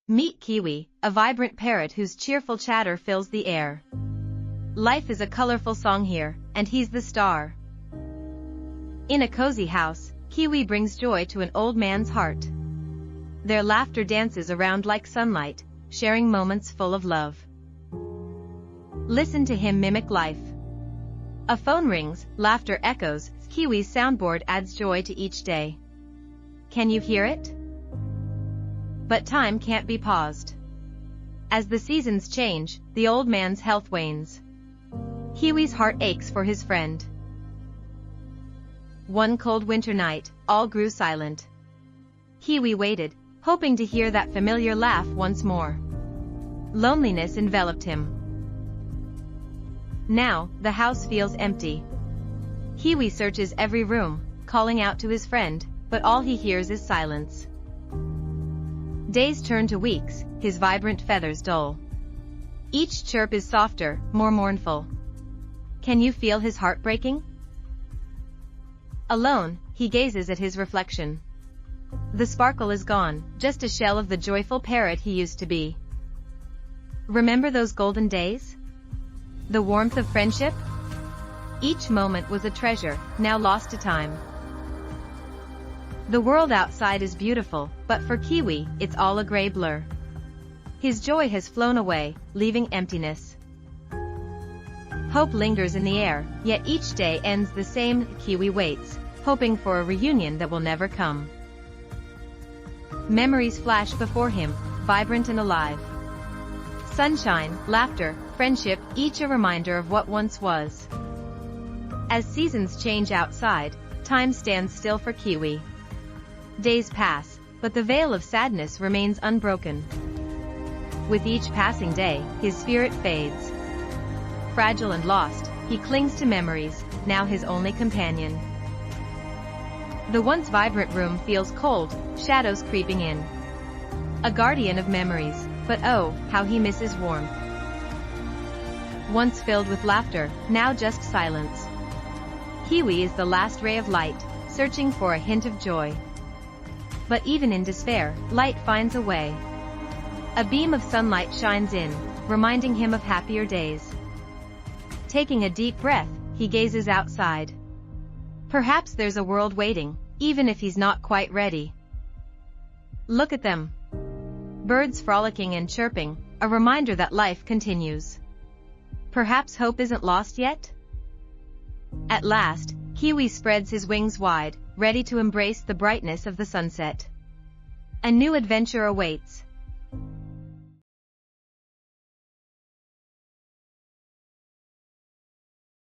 Meet Kiwi, a vibrant parrot whose cheerful chatter fills the air. Life is a colorful song here, and he's the star. In a cozy house, Kiwi brings joy to an old man's heart. Their laughter dances around like sunlight, sharing moments full of love. Listen to him mimic life. A phone rings, laughter echoes, Kiwi's soundboard adds joy to each day. Can you hear it? But time can't be paused. As the seasons change, the old man's health wanes. Kiwi's heart aches for his friend. One cold winter night, all grew silent. Kiwi waited, hoping to hear that familiar laugh once more. Loneliness enveloped him. Now, the house feels empty. Kiwi searches every room, calling out to his friend, but all he hears is silence. Days turn to weeks, his vibrant feathers dull. Each chirp is softer, more mournful. Can you feel his heart breaking? Alone, he gazes at his reflection. The sparkle is gone, just a shell of the joyful parrot he used to be. Remember those golden days? The warmth of friendship? Each moment was a treasure, now lost to time. The world outside is beautiful, but for Kiwi, it's all a gray blur. His joy has flown away, leaving emptiness. Hope lingers in the air, yet each day ends the same. Kiwi waits, hoping for a reunion that will never come. Memories flash before him, vibrant and alive. Sunshine, laughter, friendship, each a reminder of what once was. As seasons change outside, time stands still for Kiwi. Days pass, but the veil of sadness remains unbroken. With each passing day, his spirit fades. Fragile and lost, he clings to memories, now his only companion. The once vibrant room feels cold, shadows creeping in. A guardian of memories, but oh, how he misses warmth. Once filled with laughter, now just silence. Kiwi is the last ray of light, searching for a hint of joy. But even in despair, light finds a way. A beam of sunlight shines in, reminding him of happier days. Taking a deep breath, he gazes outside. Perhaps there's a world waiting, even if he's not quite ready. Look at them. Birds frolicking and chirping, a reminder that life continues. Perhaps hope isn't lost yet? At last, Kiwi spreads his wings wide, ready to embrace the brightness of the sunset. A new adventure awaits.